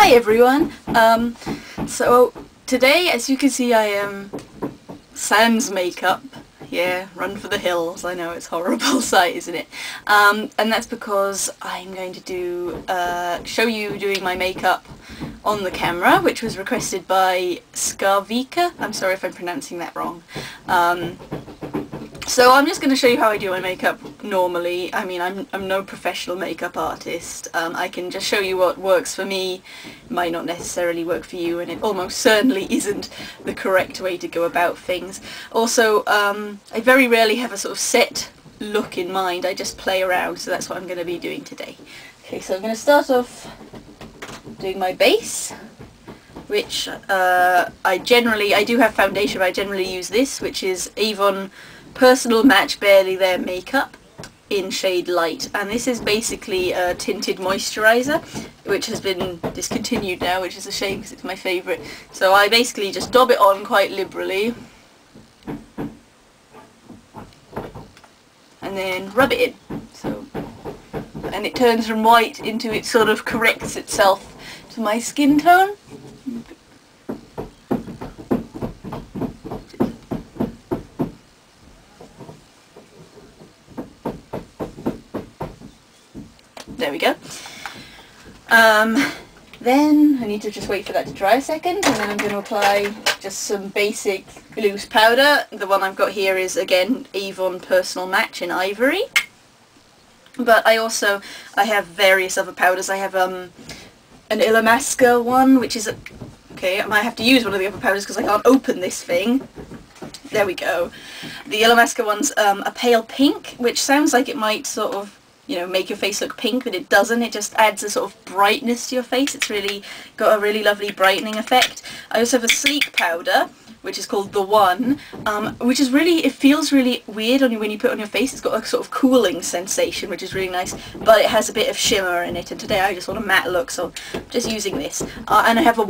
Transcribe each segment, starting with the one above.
Hi everyone! So today, as you can see, I am sans makeup. Yeah, run for the hills. I know it's a horrible sight, isn't it? And that's because I'm going to show you doing my makeup on the camera, which was requested by Skarvika. I'm sorry if I'm pronouncing that wrong. So I'm just going to show you how I do my makeup normally. I mean, I'm no professional makeup artist. I can just show you what works for me. It might not necessarily work for you, and it almost certainly isn't the correct way to go about things. Also, I very rarely have a sort of set look in mind. I just play around, so that's what I'm going to be doing today. Okay, so I'm going to start off doing my base, which I do have foundation, but I generally use this, which is Avon Personal Match Barely There makeup in shade Light, and this is basically a tinted moisturiser which has been discontinued now, which is a shame because it's my favourite. So I basically just dab it on quite liberally and then rub it in. So, and it turns from white into, it sort of corrects itself to my skin tone. There we go. Then I need to just wait for that to dry a second, and then I'm going to apply just some basic loose powder. The one I've got here is again Avon Personal Match in Ivory. But I have various other powders. I have an Illamasqua one, which is okay, I might have to use one of the other powders because I can't open this thing. There we go. The Illamasqua one's a pale pink, which sounds like it might sort of, you know, make your face look pink, but it doesn't. It just adds a sort of brightness to your face. It's really got a really lovely brightening effect. I also have a sleek powder, which is called The One, which is really, it feels really weird on you when you put it on your face. It's got a sort of cooling sensation, which is really nice, but it has a bit of shimmer in it, and today I just want a matte look, so I'm just using this. And I have a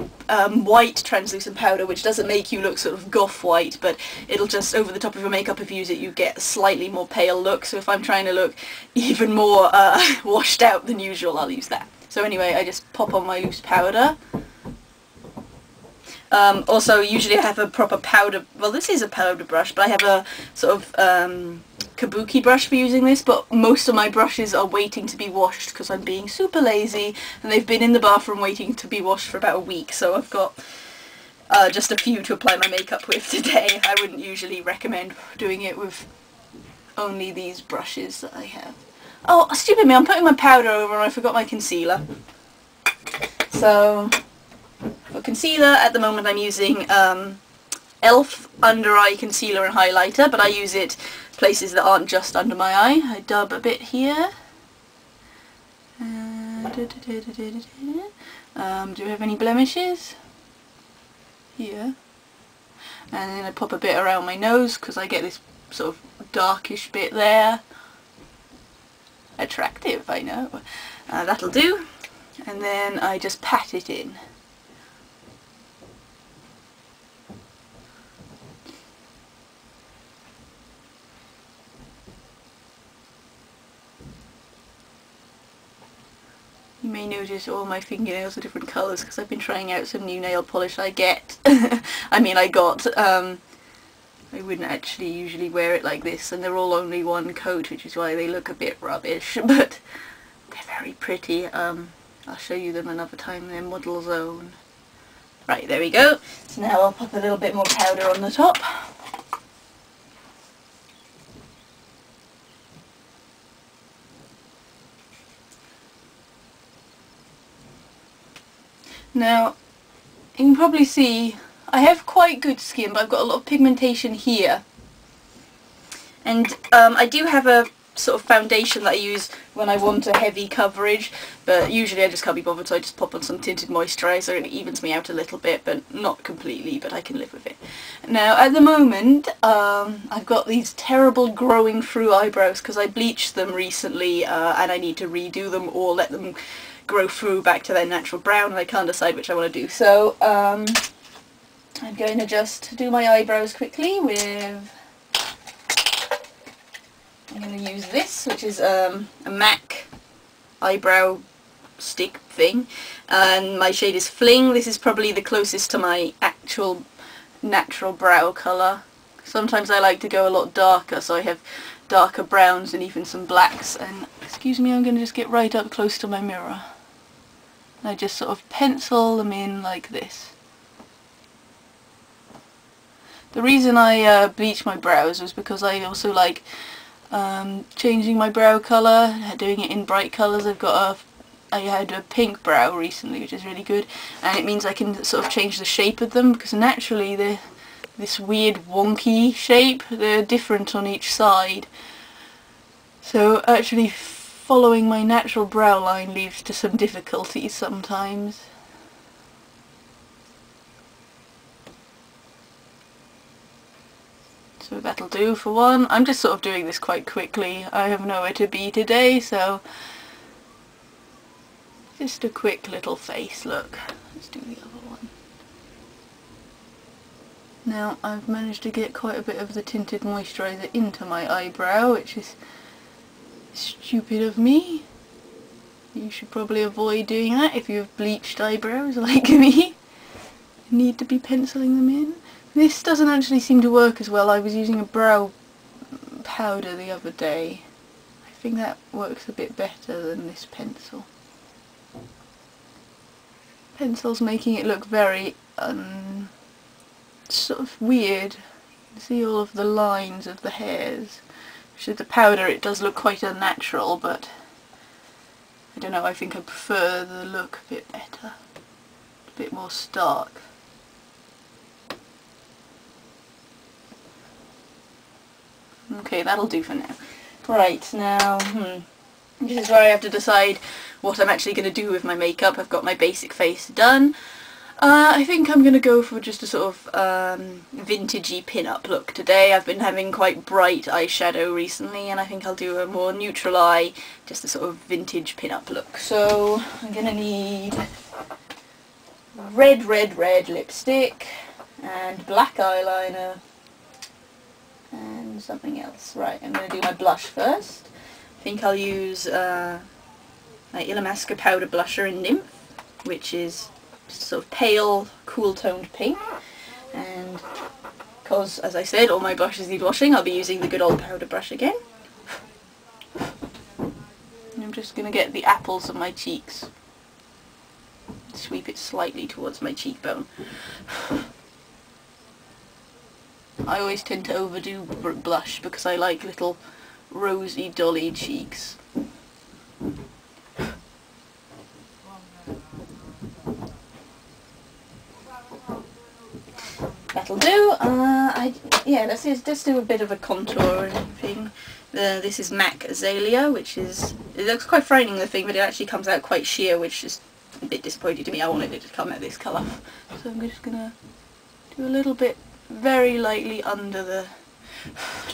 white translucent powder, which doesn't make you look sort of goth white, but it'll just, over the top of your makeup, if you use it, you get a slightly more pale look, so if I'm trying to look even more washed out than usual, I'll use that. So anyway, I just pop on my loose powder. Also, usually I have a proper powder, well, this is a powder brush, but I have a sort of kabuki brush for using this, but most of my brushes are waiting to be washed because I'm being super lazy, and they've been in the bathroom waiting to be washed for about a week, so I've got just a few to apply my makeup with today. I wouldn't usually recommend doing it with only these brushes that I have. Oh, stupid me, I'm putting my powder over and I forgot my concealer. So for concealer, at the moment I'm using e.l.f. Under Eye Concealer and Highlighter, but I use it places that aren't just under my eye. I dab a bit here. Do we have any blemishes? Here. And then I pop a bit around my nose because I get this sort of darkish bit there. Attractive, I know. That'll do. And then I just pat it in. You may notice all my fingernails are different colours because I've been trying out some new nail polish I get. I got. I wouldn't actually usually wear it like this, and they're all only one coat, which is why they look a bit rubbish, but they're very pretty. I'll show you them another time. They're Model Zone. Right, there we go. So now I'll pop a little bit more powder on the top. Now, you can probably see I have quite good skin, but I've got a lot of pigmentation here. And I do have a sort of foundation that I use when I want a heavy coverage, but usually I just can't be bothered, so I just pop on some tinted moisturiser and it evens me out a little bit, but not completely, but I can live with it. Now, at the moment, I've got these terrible growing through eyebrows because I bleached them recently and I need to redo them or let them grow through back to their natural brown, and I can't decide which I want to do. So I'm going to just do my eyebrows quickly with, I'm going to use this, which is a MAC eyebrow stick thing. And my shade is Fling. This is probably the closest to my actual natural brow colour. Sometimes I like to go a lot darker, so I have darker browns and even some blacks. And excuse me, I'm going to just get right up close to my mirror. And I just sort of pencil them in like this. The reason I bleached my brows was because I also like changing my brow colour, doing it in bright colours. I had a pink brow recently, which is really good, and it means I can sort of change the shape of them, because naturally they're this weird wonky shape, they're different on each side. So actually following my natural brow line leads to some difficulties sometimes. So that'll do for one. I'm just sort of doing this quite quickly. I have nowhere to be today, so just a quick little face look. Let's do the other one. Now I've managed to get quite a bit of the tinted moisturiser into my eyebrow, which is stupid of me. You should probably avoid doing that if you have bleached eyebrows like me. You need to be penciling them in. This doesn't actually seem to work as well. I was using a brow powder the other day. I think that works a bit better than this pencil. Pencil's making it look very sort of weird. You can see all of the lines of the hairs. With the powder it does look quite unnatural, but I don't know, I think I prefer the look a bit better. A bit more stark. Okay, that'll do for now. Right, now, this is where I have to decide what I'm actually going to do with my makeup. I've got my basic face done. I think I'm going to go for just a sort of vintagey pin-up look today. I've been having quite bright eyeshadow recently, and I think I'll do a more neutral eye, just a sort of vintage pin-up look. So I'm going to need red lipstick and black eyeliner and something else. Right, I'm going to do my blush first. I think I'll use my Illamasqua powder blusher in Nymph, which is sort of pale, cool toned pink, and because, as I said, all my brushes need washing, I'll be using the good old powder brush again. And I'm just going to get the apples of my cheeks, sweep it slightly towards my cheekbone. I always tend to overdo blush because I like little rosy dolly cheeks. That'll do. Yeah, let's just do a bit of a contour and everything. This is MAC Azalea, which is, it looks quite frightening, the thing, but it actually comes out quite sheer, which is a bit disappointing to me. I wanted it to come out this colour. So I'm just going to do a little bit very lightly under the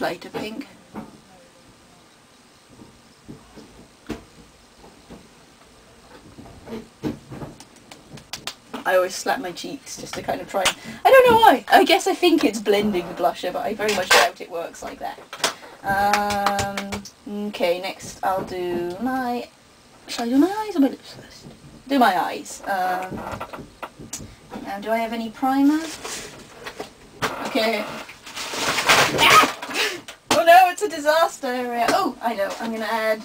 lighter pink. I always slap my cheeks just to kind of try. I don't know why. I guess I think it's blending the blusher, but I very much doubt it works like that. Okay, next I'll do my... Shall I do my eyes or my lips first? Do my eyes. Now, do I have any primer? Okay. Ah! Oh no, it's a disaster area. Oh, I know. I'm going to add